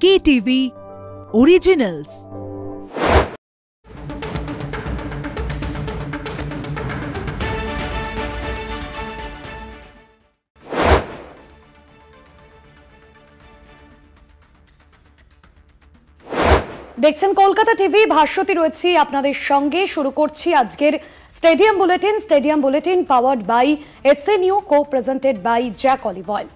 KTV Originals। দেখছেন Kolkata TV, Bhaswati রয়েছি আপনাদের সঙ্গে। শুরু করছি আজকের stadium bulletin powered by SNU, co presented by Jack olive oil.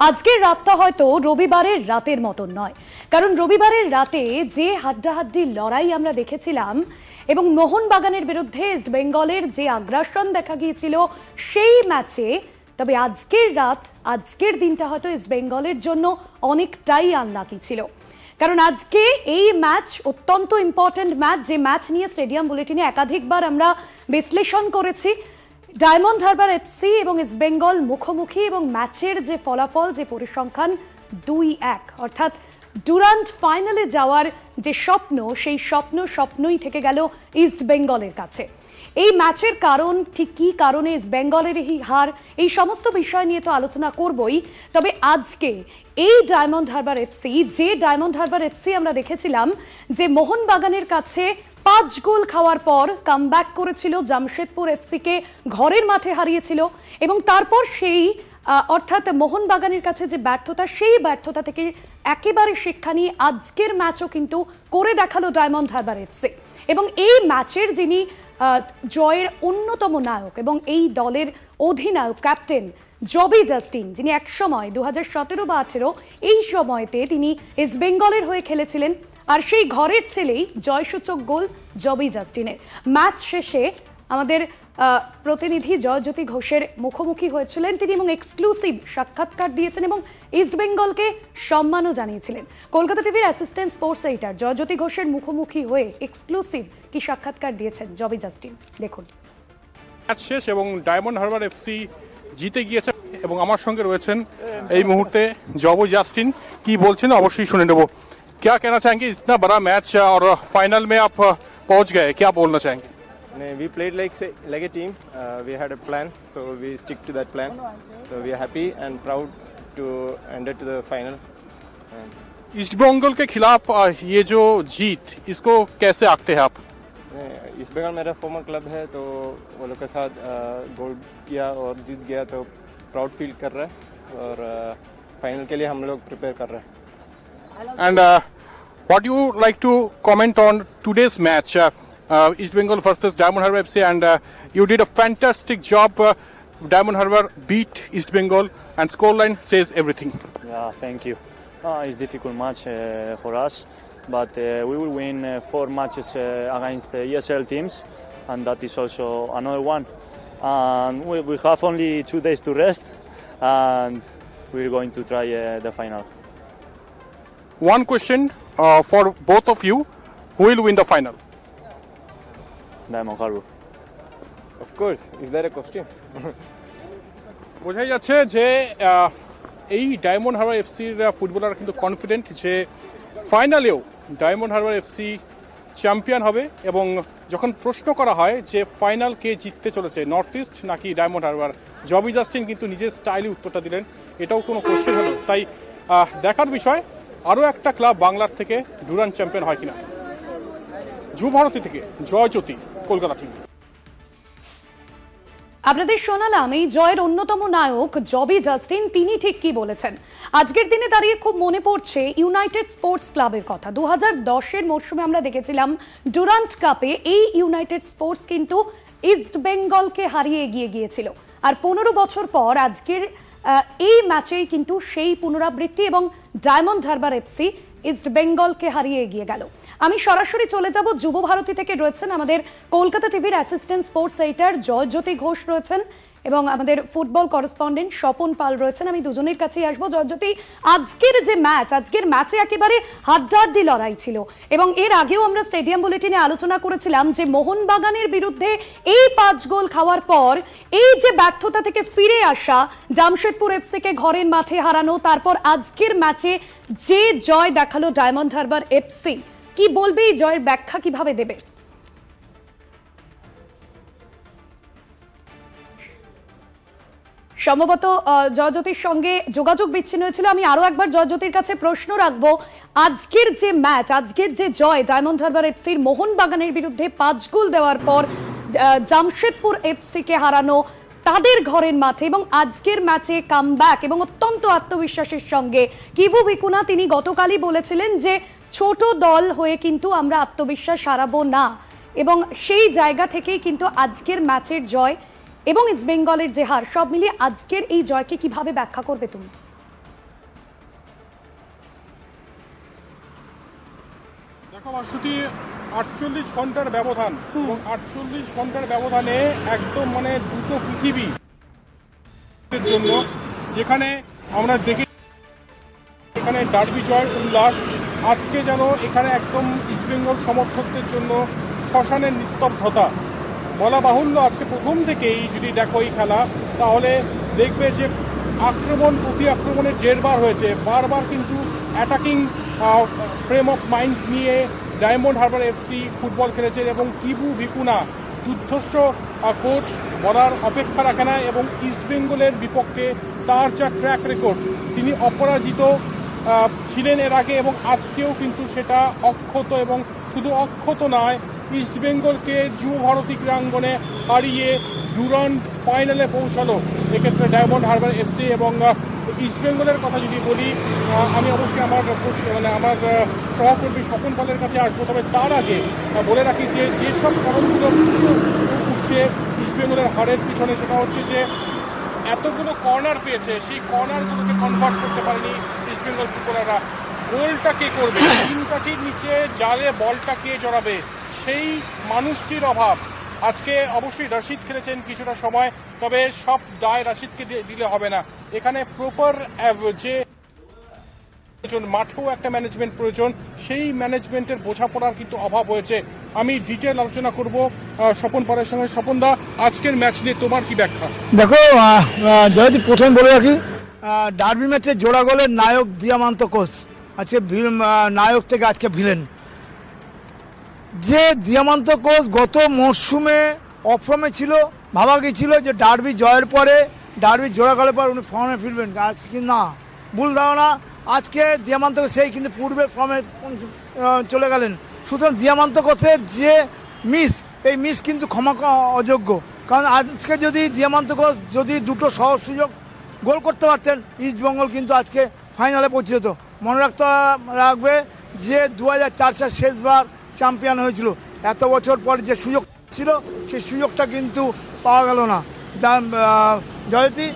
আজকের রাতটা হয়তো রবিবারের রাতের মতন নয়, কারণ রবিবারের রাতে যে হাড্ডাহাড্ডি লড়াই আমরা দেখেছিলাম এবং মোহনবাগানের বিরুদ্ধে ইস্ট বেঙ্গলের যে আগ্রাসন দেখা গিয়েছিল সেই ম্যাচে, তবে আজকের দিনটা হয়তো ইস্ট বেঙ্গলের জন্য অনেকটাই আনলাকি ছিল। কারণ আজকে এই ম্যাচ অত্যন্ত ইম্পর্টেন্ট ম্যাচ, যে ম্যাচ নিয়ে স্টেডিয়াম বুলেটিনে একাধিকবার আমরা বিশ্লেষণ করেছি। ডায়মন্ড হারবার FC এবং ইস্ট বেঙ্গল মুখোমুখি, এবং ম্যাচের যে ফলাফল, যে পরিসংখ্যান 2-1, অর্থাৎ ডুরান্ট ফাইনালে যাওয়ার যে স্বপ্ন, সেই স্বপ্নই থেকে গেল ইস্ট বেঙ্গলের কাছে। এই ম্যাচের কারণ ঠিক কী কারণে ইস্ট বেঙ্গলের এই হার, এই সমস্ত বিষয় নিয়ে তো আলোচনা করবই। তবে আজকে এই ডায়মন্ড হারবার FC আমরা দেখেছিলাম যে মোহনবাগানের কাছে 5 গোল খাওয়ার পর কামব্যাক করেছিল, জামশেদপুর FCকে ঘরের মাঠে হারিয়েছিল, এবং তারপর সেই অর্থাৎ মোহনবাগানের কাছে যে ব্যর্থতা, সেই ব্যর্থতা থেকে একেবারে শিক্ষা নিয়ে আজকের ম্যাচও কিন্তু করে দেখালো ডায়মন্ড হারবার FC। এবং এই ম্যাচের যিনি জয়ের অন্যতম নায়ক এবং এই দলের অধিনায়ক ক্যাপ্টেন জবি জাস্টিন, যিনি একসময় 2017 বা 18 এই সময়তে তিনি ইস্ট বেঙ্গলের হয়ে খেলেছিলেন, আর সেই ঘরের ছেলেই জয়সূচক গোল জবি জাস্টিনের। ম্যাচ শেষে আমাদের প্রতিনিধি জয়জ্যোতি ঘোষের মুখোমুখি হয়েছিলেন তিনি, এবং এক্সক্লুসিভ সাক্ষাৎকার দিয়েছেন এবং ইস্ট বেঙ্গলকে সম্মানও জানিয়েছিলেন। কলকাতা টিভির অ্যাসিস্ট্যান্ট স্পোর্টস এডিটর জয়জ্যোতি ঘোষের মুখোমুখি হয়ে এক্সক্লুসিভ কি সাক্ষাৎকার দিয়েছেন জবি জাস্টিন, দেখুন। ম্যাচ শেষ এবং ডায়মন্ড হারবার FC জিতে গিয়েছে, এবং আমার সঙ্গে রয়েছেন এই মুহূর্তে জবি জাস্টিন। কি বলছেন অবশ্যই শুনে নেব। क्या कहना चाहेंगे, इतना बड़ा मैच और फाइनल में आप पहुंच गए, क्या बोलना चाहेंगे? We played like a team. We had a plan, so we stick to that plan. So we are happy and proud to enter to the final. East Bengal के खिलाफ ये जो जीत, इसको कैसे आंकते हैं आप? ईस्ट बंगाल मेरा फॉर्मर क्लब है, तो वो लोग के साथ गोल किया और जीत गया, तो प्राउड फील कर रहा है, और फाइनल के लिए हम लोग प्रिपेयर कर रहे हैं। And what you like to comment on today's match, East Bengal versus Diamond Harbour FC, and you did a fantastic job. Diamond Harbour beat East Bengal, and scoreline says everything. Yeah, thank you. It's a difficult match for us, but we will win 4 matches against ESL teams, and that is also another one. And we have only 2 days to rest, and we're going to try the final. One question for both of you: who will win the final? Diamond Harbour. Of course, is there a question? বোঝাই যাচ্ছে যে এই diamond Harbour FCর footballer কিন্তু confident যে ফাইনালেও diamond Harbour FC champion হবে। এবং যখন প্রশ্ন করা হয় যে ফাইনাল কে জিততে চলেছে, নর্থ ইস্ট নাকি ডায়মন্ড হারবার, জবি জাস্টিন কিন্তু নিজের স্টাইলে উত্তরটা দিলেন। এটাও কোনো কোশ্চেন হলো? তাই দেখার বিষয় আরও একটা ক্লাব বাংলার থেকে ডুরান্ট চ্যাম্পিয়ন হয় কিনা। যুবভারতী থেকে জয়জ্যোতি, কলকাতা টিভি। আপনাদের শোনালাম এই জয়ের অন্যতম নায়ক জবি জাস্টিন, তিনি ঠিক কি বলেছেন। আজকের দিনে দাঁড়িয়ে খুব মনে পড়ছে ইউনাইটেড স্পোর্টস ক্লাবের কথা। 2010-এর মরশুমে আমরা দেখেছিলাম ডুরান্ট কাপে এই ইউনাইটেড স্পোর্টস কিন্তু ইস্ট বেঙ্গলকে হারিয়ে এগিয়ে গিয়েছিল, আর 15 বছর পর আজকের এই ম্যাচেই কিন্তু সেই পুনরাবৃত্তি, এবং ডায়মন্ড হারবার FC ইস্ট বেঙ্গলকে হারিয়ে এগিয়ে গেল। আমি সরাসরি চলে যাব যুবভারতী থেকে, রয়েছেন আমাদের কলকাতা টিভির assistant sports editor Joyjyoti Ghosh রয়েছেন, এবং আমাদের ফুটবল করেসপন্ডেন্ট স্বপন পাল রয়েছেন। আমি দুজনের কাছেই আসবো। জয়জ্যোতি, আজকের ম্যাচে একেবারে হাড্ডাহাড্ডি লড়াই ছিল, এবং এর আগেও আমরা স্টেডিয়াম বুলেটিনে আলোচনা করেছিলাম যে মোহনবাগানের বিরুদ্ধে এই 5 গোল খাওয়ার পর এই যে ব্যর্থতা থেকে ফিরে আসা, জামশেদপুর FCকে ঘরের মাঠে হারানো, তারপর আজকের ম্যাচে যে জয় দেখালো ডায়মন্ড হারবার FC, কি বলবে এই জয়ের ব্যাখ্যা কিভাবে দেবে? সম্ভবত জয়জ্যোতির সঙ্গে যোগাযোগ বিচ্ছিন্ন হয়েছিল। আমি আরো একবার জয়জ্যোতির কাছে প্রশ্ন রাখবো, আজকের যে ম্যাচ, আজকের যে জয় ডায়মন্ড হারবার এফসির মোহনবাগানের বিরুদ্ধে 5 গোল দেওয়ার পর জামশেদপুর এফসি কে হারানো তাদের ঘরের মাঠে, এবং আজকের ম্যাচে কামব্যাক এবং অত্যন্ত আত্মবিশ্বাসের সঙ্গে কিভু ভিকুনা তিনি গতকালই বলেছিলেন যে ছোট দল হয়ে কিন্তু আমরা আত্মবিশ্বাস হারাবো না, এবং সেই জায়গা থেকেই কিন্তু আজকের ম্যাচের জয় এবং ইস্ট বেঙ্গলের যে হার, সব মিলিয়ে আজকের এই জয়কে কিভাবে ব্যাখ্যা করবে তুমি? দেখো ভাস্বতী, 48 ঘন্টার ব্যবধান এবং 48 ঘন্টার ব্যবধানে একদম মানে দুটো পৃথিবী জন্য, যেখানে আমরা দেখি এখানে ডার্বি জয়ের উল্লাস, আজকে যেন এখানে একদম ইস্টবেঙ্গল সমর্থকদের জন্য শ্মশানের নিস্তব্ধতা। বলা বাহুল্য, আজকে প্রথম থেকেই যদি দেখো এই খেলা, তাহলে দেখবে যে আক্রমণ প্রতি আক্রমণে জেরবার হয়েছে, বারবার কিন্তু অ্যাটাকিং ফ্রেম অফ মাইন্ড নিয়ে ডায়মন্ড হারবার এফসি ফুটবল খেলেছে, এবং কিভু ভিকুনা যুদ্ধস্ব কোচ বলার অপেক্ষা রাখে না, এবং ইস্টবেঙ্গলের বিপক্ষে তার যা ট্র্যাক রেকর্ড, তিনি অপরাজিত ছিলেন এর আগে এবং আজকেও কিন্তু সেটা অক্ষত, এবং শুধু অক্ষত নয়, ইস্টবেঙ্গলকে যুব ভারতী ক্রীড়াঙ্গনে হারিয়ে ডুরান্ড ফাইনালে পৌঁছালো এক্ষেত্রে ডায়মন্ড হারবার এফসি। এবং ইস্টবেঙ্গলের কথা যদি বলি, আমি অবশ্যই আমার সহকর্মী স্বপন পালের কাছে আসবো, তবে তার আগে বলে রাখি যে যেসব কারণগুলো উঠছে ইস্টবেঙ্গলের হারের পিছনে, সেটা হচ্ছে যে এতগুলো কর্নার পেয়েছে, সেই কর্নারগুলোকে কনভার্ট করতে পারেনি ইস্টবেঙ্গল ফুটবলাররা। গোলটা কে করবে, তিন কাঠির নিচে জালে বলটা কে জড়াবে, সেই মানুষটির অভাব। আজকে অবশ্যই রশিদ খেলেছেন কিছুটা সময়, তবে সব দায় রশিদকে দিলে হবে না। এখানে প্রপার যে মাঠেও একটা ম্যানেজমেন্ট প্রয়োজন, সেই ম্যানেজমেন্টের বোঝাপড়ার কিন্তু অভাব হয়েছে। আমি ডিটেল আলোচনা করব স্বপন পালের সঙ্গে। স্বপনদা, আজকের ম্যাচ নিয়ে তোমার কি ব্যাখ্যা? দেখো যদি প্রথম বলে রাখি, ডার্বি ম্যাচে জোড়া গোলের নায়ক দিয়ামান্ত কোচ, আজকে নায়ক থেকে আজকে ভিলেন। যে দিয়ামান্ত কোচ গত মরশুমে অফর্মে ছিল, ভাবা গিয়েছিল যে ডার্বি জয়ের পরে, ডার্বি জোড়া গোলের পর উনি ফর্মে ফিরবেন, আজকে না, ভুল ধারণা। আজকে দিয়ামান্ত সেই কিন্তু পূর্বের ফর্মে চলে গেলেন। সুতরাং দিয়ামান্ত কোচের যে মিস, এই মিস কিন্তু ক্ষমা অযোগ্য। কারণ আজকে যদি দিয়ামান্ত কোচ যদি দুটো সহজ সুযোগ গোল করতে পারতেন, ইস্টবেঙ্গল কিন্তু আজকে ফাইনালে পৌঁছে যেত। মনে রাখবে যে 2004 সাল শেষবার চ্যাম্পিয়ন হয়েছিল, এত বছর পর যে সুযোগ ছিল সেই সুযোগটা কিন্তু পাওয়া গেল না। জয়তী,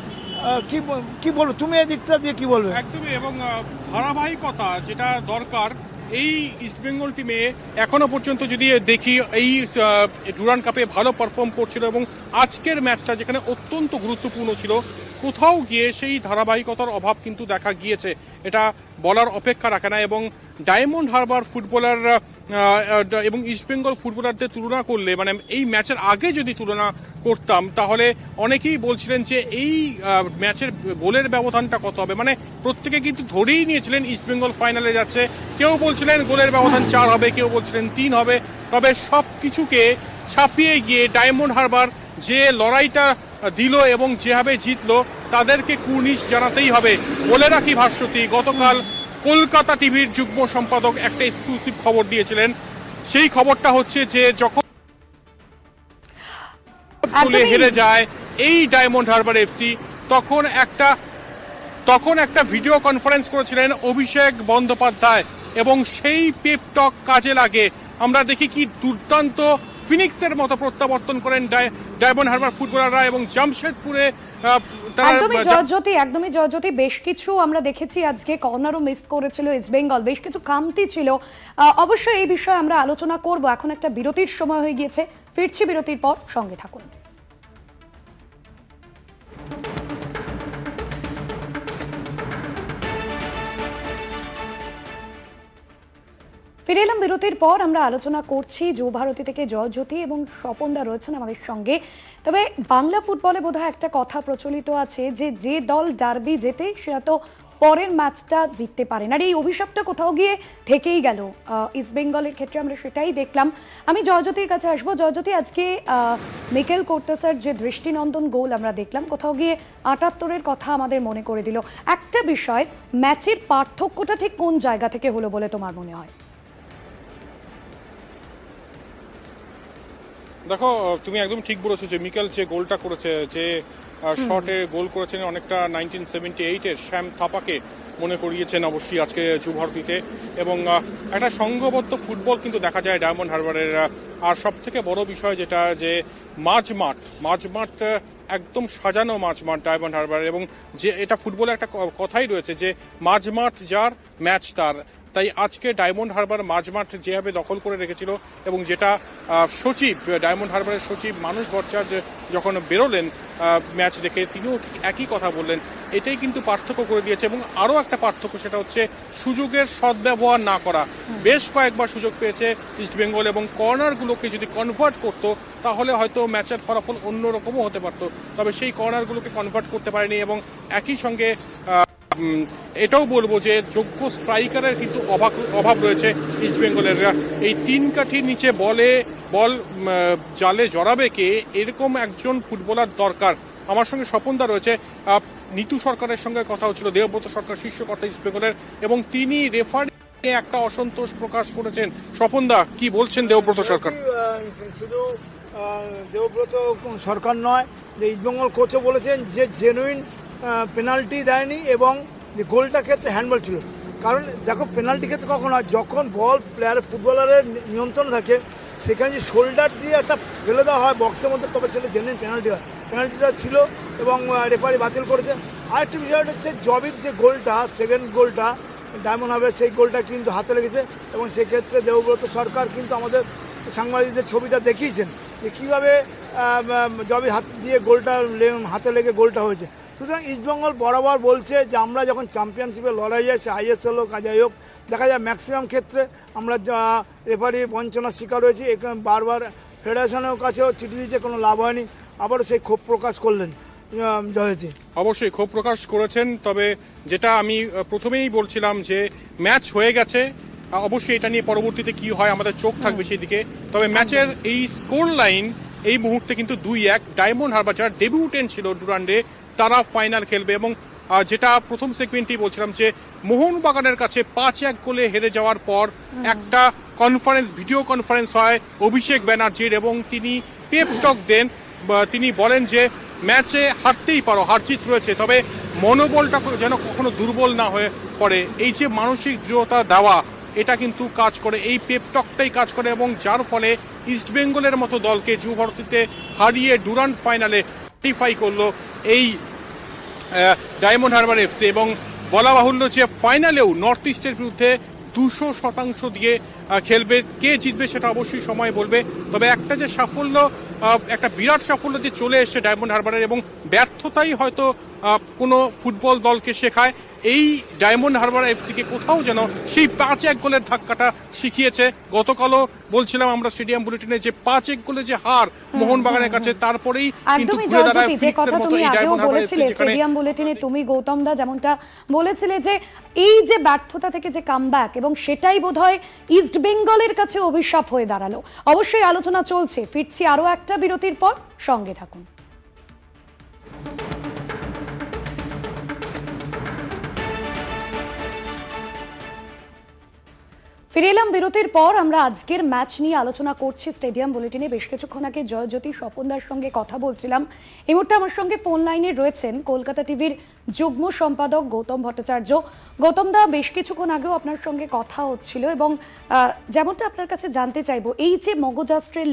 কি বলবো, তুমি এই দিকটা দিয়ে কি বলবে? একদমই, এবং ধারাবাহিকতা যেটা দরকার এই ইস্টবেঙ্গল টিমে এখনো পর্যন্ত যদি দেখি, এই ডুরান্ড কাপে ভালো পারফর্ম করছিল এবং আজকের ম্যাচটা যেখানে অত্যন্ত গুরুত্বপূর্ণ ছিল, কোথাও গিয়ে সেই ধারাবাহিকতার অভাব কিন্তু দেখা গিয়েছে, এটা বলার অপেক্ষা রাখে না। এবং ডায়মন্ড হারবার ফুটবলার এবং ইস্টবেঙ্গল ফুটবলারদের তুলনা করলে, মানে এই ম্যাচের আগে যদি তুলনা করতাম, তাহলে অনেকেই বলছিলেন যে এই ম্যাচের গোলের ব্যবধানটা কত হবে, মানে প্রত্যেকে কিন্তু ধরেই নিয়েছিলেন ইস্টবেঙ্গল ফাইনালে যাচ্ছে। কেউ বলছিলেন গোলের ব্যবধান 4 হবে, কেউ বলছিলেন 3 হবে, তবে সব কিছুকে ছাপিয়ে গিয়ে ডায়মন্ড হারবার যে লড়াইটা দিল এবং যেভাবে জিতলো, তাদেরকে কুর্নিশ জানাতেই হবে। বলে রাখি ভাস্বতী, গতকাল কলকাতা টিভির যুগ্ম সম্পাদক একটা এক্সক্লুসিভ খবর দিয়েছিলেন। সেই খবরটা হচ্ছে যে যখন হেরে যায় এই ডায়মন্ড হারবার এফসি, তখন একটা ভিডিও কনফারেন্স করেছিলেন অভিষেক বন্দ্যোপাধ্যায়, এবং সেই পেপ টক কাজে লাগে। আমরা দেখি কি দুর্দান্ত ফিনিক্সের মতো প্রত্যাবর্তন করেন ডায়মন্ড হারবার ফুটবলাররা, এবং জামশেদপুরে একদমই জয়জ্যোতি, বেশ কিছু আমরা দেখেছি আজকে কর্নারও মিস করেছিল ইস্টবেঙ্গল, বেশ কিছু খামতি ছিল। অবশ্যই এই বিষয়ে আমরা আলোচনা করব। এখন একটা বিরতির সময় হয়ে গিয়েছে, ফিরছি বিরতির পর, সঙ্গে থাকুন। ফিরে এলাম বিরতির পর। আমরা আলোচনা করছি যুব ভারতী থেকে জয়জ্যোতি এবং স্বপনদা রয়েছেন আমাদের সঙ্গে। তবে বাংলা ফুটবলে বোধহয় একটা কথা প্রচলিত আছে যে যে দল ডার্বি জেতে সেটা তো পরের ম্যাচটা জিততে পারেন। আর এই অভিশাপটা কোথাও গিয়ে থেকেই গেল ইস্টবেঙ্গলের ক্ষেত্রে, আমরা সেটাই দেখলাম। আমি জয়জ্যোতির কাছে আসবো। জয়জ্যোতি, আজকে মিকেল কোর্তেসের যে দৃষ্টিনন্দন গোল আমরা দেখলাম, কোথাও গিয়ে ৭৮-এর কথা আমাদের মনে করে দিল। একটা বিষয়, ম্যাচের পার্থক্যটা ঠিক কোন জায়গা থেকে হলো বলে তোমার মনে হয়? দেখো, তুমি একদম ঠিক বলেছো যে মিকেল যে গোলটা করেছে, যে শটে গোল করেছেন, অনেকটা 1978-এর শ্যাম থাপাকে মনে করিয়েছেন অবশ্যই আজকে যুবভারতীতে। এবং একটা সংঘবদ্ধ ফুটবল কিন্তু দেখা যায় ডায়মন্ড হারবারের। আর সব থেকে বড় বিষয় যেটা, যে মাঝমাঠ একদম সাজানো মাঝমাঠ ডায়মন্ড হারবারের। এবং যে এটা ফুটবলে একটা কথাই রয়েছে যে মাঝমাঠ যার ম্যাচ তার। তাই আজকে ডায়মন্ড হারবার মাঝমাঠ যেভাবে দখল করে রেখেছিল, এবং যেটা সচিব, ডায়মন্ড হারবারের সচিব মানুষ ভট্টাচার্য যখন বেরোলেন ম্যাচ দেখে, তিনিও ঠিক একই কথা বললেন। এটাই কিন্তু পার্থক্য করে দিয়েছে। এবং আরও একটা পার্থক্য, সেটা হচ্ছে সুযোগের সদ্ব্যবহার না করা। বেশ কয়েকবার সুযোগ পেয়েছে ইস্টবেঙ্গল, এবং কর্নারগুলোকে যদি কনভার্ট করতো তাহলে হয়তো ম্যাচের ফলাফল অন্যরকমও হতে পারতো। তবে সেই কর্নারগুলোকে কনভার্ট করতে পারেনি। এবং একই সঙ্গে এটাও বলবো যে যোগ্য স্ট্রাইকারের কিন্তু অভাব রয়েছে ইস্টবেঙ্গলের। এই 3 কাঠির নিচে বল জালে জড়াবে কে, এরকম একজন ফুটবলার দরকার। আমার সঙ্গে স্বপনদা রয়েছে। নিতু সরকারের সঙ্গে কথা হচ্ছিল, দেবব্রত সরকার শীর্ষকর্তা ইস্টবেঙ্গলের, এবং তিনি রেফারি একটা অসন্তোষ প্রকাশ করেছেন। স্বপনদা, কি বলছেন দেবব্রত সরকার? শুধু দেবব্রত সরকার নয়, যে ইস্টবেঙ্গল কোচও বলেছেন যে জেনুইন পেনাল্টি দেয়নি, এবং যে গোলটা ক্ষেত্রে হ্যান্ডবল ছিল। কারণ দেখো, পেনাল্টি ক্ষেত্রে কখন হয়, যখন বল ফুটবলারের নিয়ন্ত্রণ থাকে, সেখানে যে শোল্ডার দিয়ে একটা ফেলে দেওয়া হয় বক্সের মধ্যে, তবে সেটা জেনুইন পেনাল্টি হয়। পেনাল্টিটা ছিল এবং রেফারি বাতিল করেছে। আরেকটি বিষয়টা হচ্ছে জবির যে গোলটা, সেকেন্ড গোলটা ডায়মন্ড হারবার, সেই গোলটা কিন্তু হাতে লেগেছে। এবং সেক্ষেত্রে দেবব্রত সরকার কিন্তু আমাদের সাংবাদিকদের ছবিটা দেখিয়েছেন যে কীভাবে জবির হাত দিয়ে গোলটা হাতে লেগে গোলটা হয়েছে। সুতরাং ইস্টবেঙ্গল বরাবর বলছে যে আমরা যখন চ্যাম্পিয়নশিপে লড়াই যায়, সে আইএসএল হোক, যাই হোক, দেখা যায় ম্যাক্সিমাম ক্ষেত্রে আমরা রেফারি বঞ্চনার শিকার হয়েছি। এখানে বারবার ফেডারেশনের কাছেও চিঠি দিয়েছে, কোনো লাভ হয়নি। আবারও সেই ক্ষোভ প্রকাশ করলেন জয়তী। অবশ্যই ক্ষোভ প্রকাশ করেছেন। তবে যেটা আমি প্রথমেই বলছিলাম যে ম্যাচ হয়ে গেছে, অবশ্যই এটা নিয়ে পরবর্তীতে কি হয় আমাদের চোখ থাকবে সেই দিকে। তবে ম্যাচের এই স্কোর লাইন এই মুহূর্তে কিন্তু 2-1। ডায়মন্ড হারবার যারা ডেবিউটেন্ট ছিল ডুরান্ডে, তারা ফাইনাল খেলবে। এবং যেটা প্রথম সেগমেন্টেই বলছিলাম যে মোহনবাগানের কাছে 5-1 গোলে হেরে যাওয়ার পর একটা ভিডিও কনফারেন্স হয় অভিষেক ব্যানার্জির, এবং তিনি পেপ টক দেন। তিনি বলেন যে ম্যাচে হারতেই পারো, হারজিত রয়েছে, তবে মনোবলটা যেন কখনো দুর্বল না হয়ে পড়ে। এই যে মানসিক দৃঢ়তা দেওয়া, এটা কিন্তু কাজ করে, এই পেপ টকটাই কাজ করে। এবং যার ফলে ইস্টবেঙ্গলের মতো দলকে যুবভারতীতে হারিয়ে ডুরান্ড ফাইনালে কোয়ালিফাই করলো এই ডায়মন্ড হারবার এফসি। এবং বলা বাহুল্য যে ফাইনালেও নর্থ ইস্টের বিরুদ্ধে 200% দিয়ে খেলবে। কে জিতবে সেটা অবশ্যই সময় বলবে। তবে একটা যে সাফল্য, একটা বিরাট সাফল্য যে চলে এসছে ডায়মন্ড হারবারের, এবং ব্যর্থতাই হয়তো কোনো ফুটবল দলকে শেখায়, এই ডায়মন্ড হারবার এফসিকে কোথাও যেন সেই 5-1 গোলের ধাক্কাটা শিখিয়েছে। গতকালও বলছিলাম আমরা স্টেডিয়াম বুলেটিনে যে 5-1 গোলে যে হার মোহনবাগানের কাছে, তারপরেই কিন্তু ঘুরে দাঁড়ায় ফিনিক্সের মতো এই ডায়মন্ড হারবার এফসি। স্টেডিয়াম বুলেটিনে তুমি গৌতম দা যেমনটা বলেছিলে যে এই যে ব্যর্থতা থেকে যে কামব্যাক, এবং সেটাই বোধহয় ইস্ট বেঙ্গলের কাছে অভিশাপ হয়ে দাঁড়ালো। অবশ্যই আলোচনা চলছে, ফিরছি আরো একটা বিরতির পর, সঙ্গে থাকুন। ফিরে এলাম বিরতির পর। আমরা আজকের ম্যাচ নিয়ে আলোচনা করছি স্টেডিয়াম বুলেটিনে। বেশ কিছুক্ষণ আগে জয়জ্যোতি স্বপনদার সঙ্গে কথা বলছিলাম। এই মুহূর্তে আমার সঙ্গে ফোন লাইনে রয়েছেন কলকাতা টিভির যুগ্ম সম্পাদক গৌতম ভট্টাচার্য। গৌতম দা, বেশ কিছুক্ষণ আগেও আপনার সঙ্গে কথা হচ্ছিল, এবং যেমনটা আপনার কাছে জানতে চাইবো, এই যে মগজাস্ট্রের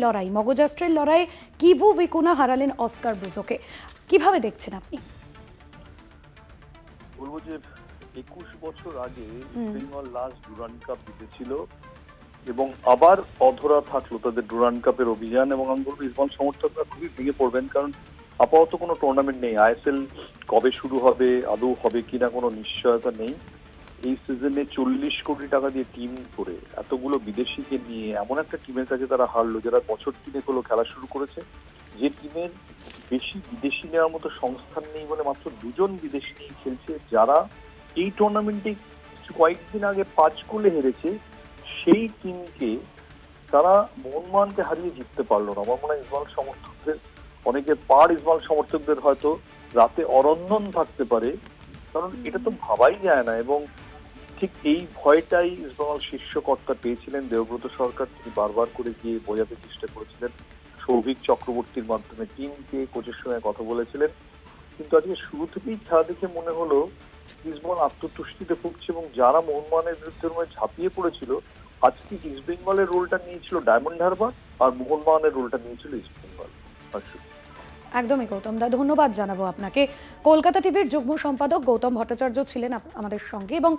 লড়াই কিভু ভিকুনা হারালেন অস্কার ব্রুজোকে, কিভাবে দেখছেন আপনি? বলবো যে 21 বছর আগে বেঙ্গল লাস্ট ডুরান্ড কাপ জিতেছিল, এবং আবার অধরা থাকলো তাদের ডুরান্ড কাপের অভিযান। এবং আমি বলবো ইসবল সমর্থকরা খুবই ভেঙে পড়বেন, কারণ আপাতত কোনো টুর্নামেন্ট নেই। আইএসএল কবে শুরু হবে, আদৌ হবে কিনা কোনো নিশ্চয়তা নেই। এই সিজনে 40 কোটি টাকা দিয়ে টিম করে এতগুলো বিদেশিকে নিয়ে এমন একটা টিমের কাছে তারা হারলো, যারা বছর 3 হলো খেলা শুরু করেছে, যে টিমের বেশি বিদেশি নেওয়ার মতো সংস্থান নেই বলে মাত্র 2জন বিদেশি নিয়ে খেলছে, যারা এই টুর্নামেন্টে কয়েকদিন আগে 5 গোলে হেরেছে সেই টিমকে তারা মোহনবাগানকে হারিয়ে জিততে পারলো না। আমার মনে হয় ইসমাইল সমর্থকদের অনেকের ইসমাইল সমর্থকদের হয়তো রাতে অরন্ধন থাকতে পারে, কারণ এটা তো ভাবাই যায় না। এবং ঠিক এই ভয়টাই ইসমাইল শীর্ষকর্তা পেয়েছিলেন দেবব্রত সরকার। তিনি বারবার করে গিয়ে বোঝাতে চেষ্টা করেছিলেন, সৌভিক চক্রবর্তীর মাধ্যমে টিমকে, কোচের সঙ্গে কথা বলেছিলেন। কিন্তু আজকে শুরু থেকেই খেলা দেখে মনে হলো ইস্টবেঙ্গল আত্মতুষ্টিতে ভুগছে, এবং যারা মোহনবাগানের বিরুদ্ধে ঝাঁপিয়ে পড়েছিল আজকে ইস্টবেঙ্গলের রোলটা নিয়েছিল ডায়মন্ড হারবার আর মোহনবাগানের রোলটা নিয়েছিল ইস্টবেঙ্গল। একদমই গৌতম দা, ধন্যবাদ জানাবো আপনাকে। কলকাতা টিভির যুগ্ম সম্পাদক গৌতম ভট্টাচার্য ছিলেন আমাদের সঙ্গে, এবং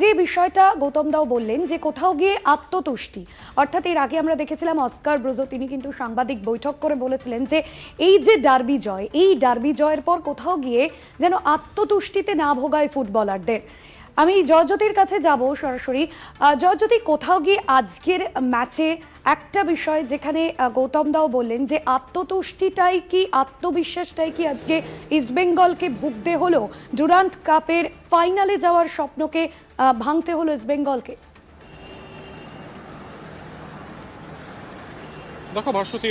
যে বিষয়টা গৌতম দাও বললেন যে কোথাও গিয়ে আত্মতুষ্টি, অর্থাৎ এর আগে আমরা দেখেছিলাম অস্কার ব্রুজো তিনি কিন্তু সাংবাদিক বৈঠক করে বলেছিলেন যে এই যে ডার্বি জয়, এই ডার্বি জয়ের পর কোথাও গিয়ে যেন আত্মতুষ্টিতে না ভোগায় ফুটবলারদের। আমি জয়জ্যোতির কাছে যাব সরাসরি। জয়জ্যোতি, কোথাও গিয়ে আজকের ম্যাচে একটা বিষয় যেখানে গৌতম দাও বললেন যে আত্মতুষ্টিটাই কি, আত্মবিশ্বাসটাই কি আজকে ইস্টবেঙ্গলকে ভুগতে হলো, ডুরান্ট কাপের ফাইনালে যাওয়ার স্বপ্নকে ভাঙতে হলো ইস্টবেঙ্গলকে? দেখো ভাস্বতী,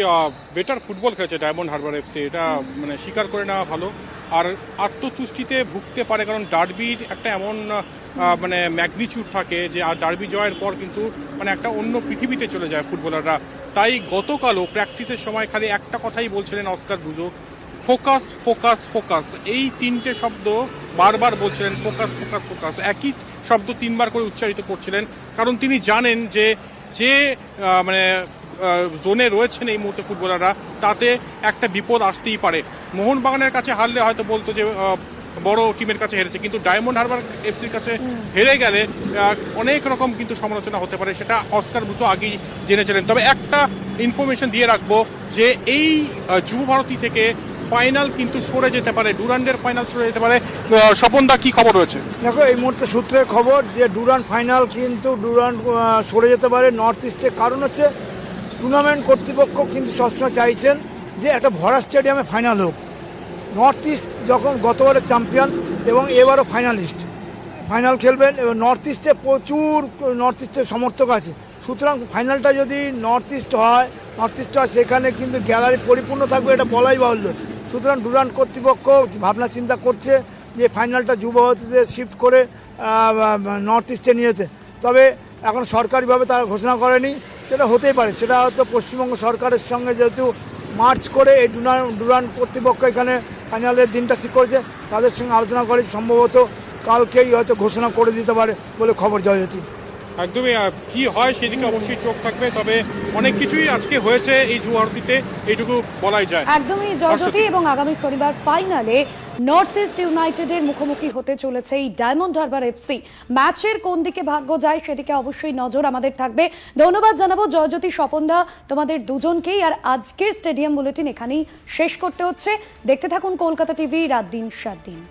বেটার ফুটবল খেলেছে ডায়মন্ড হারবার এফসি, এটা মানে স্বীকার করে নেওয়া ভালো। আর আত্মতুষ্টিতে ভুগতে পারে, কারণ ডার্বির একটা এমন মানে ম্যাগনিচিউড থাকে যে আর ডার্বি জয়ের পর কিন্তু মানে একটা অন্য পৃথিবীতে চলে যায় ফুটবলাররা। তাই গতকালও প্র্যাকটিসের সময় খালি একটা কথাই বলছিলেন Oscar Bruzon, focus focus focus, এই 3টে শব্দ বারবার বলছিলেন, ফোকাস ফোকাস ফোকাস, একই শব্দ 3বার করে উচ্চারিত করছিলেন। কারণ তিনি জানেন যে যে মানে জোনে রয়েছেন এই মুহূর্তে ফুটবলাররা, তাতে একটা বিপদ আসতেই পারে। মোহনবাগানের কাছে হারলে হয়তো বলতো যে বড় টিমের কাছে হেরেছে, কিন্তু ডায়মন্ড হারবার এফসির কাছে হেরে গেলে অনেক রকম কিন্তু সমালোচনা হতে পারে, সেটা অস্কার ব্রুজো আগেই জেনেছিলেন। তবে একটা ইনফরমেশন দিয়ে রাখবো যে এই যুব ভারতী থেকে ফাইনাল কিন্তু সরে যেতে পারে, ডুরান্ডের ফাইনাল সরে যেতে পারে। স্বপনদা, কি খবর রয়েছে? দেখো, এই মুহূর্তে সূত্রের খবর যে ডুরান্ড ফাইনাল কিন্তু ডুরান্ড সরে যেতে পারে নর্থ ইস্টে। কারণ হচ্ছে টুর্নামেন্ট কর্তৃপক্ষ কিন্তু সবসময় চাইছেন যে একটা ভরা স্টেডিয়ামে ফাইনাল হোক। নর্থ ইস্ট যখন গতবারের চ্যাম্পিয়ন এবং এবারও ফাইনালিস্ট, ফাইনাল খেলবেন, এবং নর্থ ইস্টে প্রচুর নর্থ ইস্টের সমর্থক আছে। সুতরাং ফাইনালটা যদি নর্থ ইস্ট হয় সেখানে কিন্তু গ্যালারি পরিপূর্ণ থাকবে, এটা বলাই বাহুল্য। সুতরাং ডুরান্ড কর্তৃপক্ষ ভাবনা চিন্তা করছে যে ফাইনালটা যুবভারতীতে শিফট করে নর্থ ইস্টে নিয়ে যেতে। তবে এখন সরকারিভাবে তারা ঘোষণা করেনি, সেটা হতেই পারে। সেটা হয়তো পশ্চিমবঙ্গ সরকারের সঙ্গে যেহেতু মার্চ করে এই ডুরান্ড কর্তৃপক্ষ এখানে ফাইনালের দিনটা ঠিক করেছে, তাদের সঙ্গে আলোচনা করে সম্ভবত কালকেই হয়তো ঘোষণা করে দিতে পারে বলে খবর জয়জ্যোতি। একদমই, কি হয় সেদিকে অবশ্যই চোখ থাকবে। তবে অনেক কিছুই আজকে হয়েছে এই যুব ভারতীতে, এইটুকু বলাই যায়। একদমই জয়জ্যোতি, এবং আগামী শনিবার ফাইনালে নর্থ ইস্ট ইউনাইটেডের মুখোমুখি হতে চলেছে এই ডায়মন্ড হারবার এফসি। ম্যাচের কোন দিকে ভাগ্য যায় সেদিকে অবশ্যই নজর আমাদের থাকবে। ধন্যবাদ জানাবো জয়জ্যোতি, স্বপনদা, তোমাদের দুজনকেই। আর আজকের স্টেডিয়াম বুলেটিন এখানেই শেষ করতে হচ্ছে। দেখতে থাকুন কলকাতা টিভি, রাত দিন 7 দিন।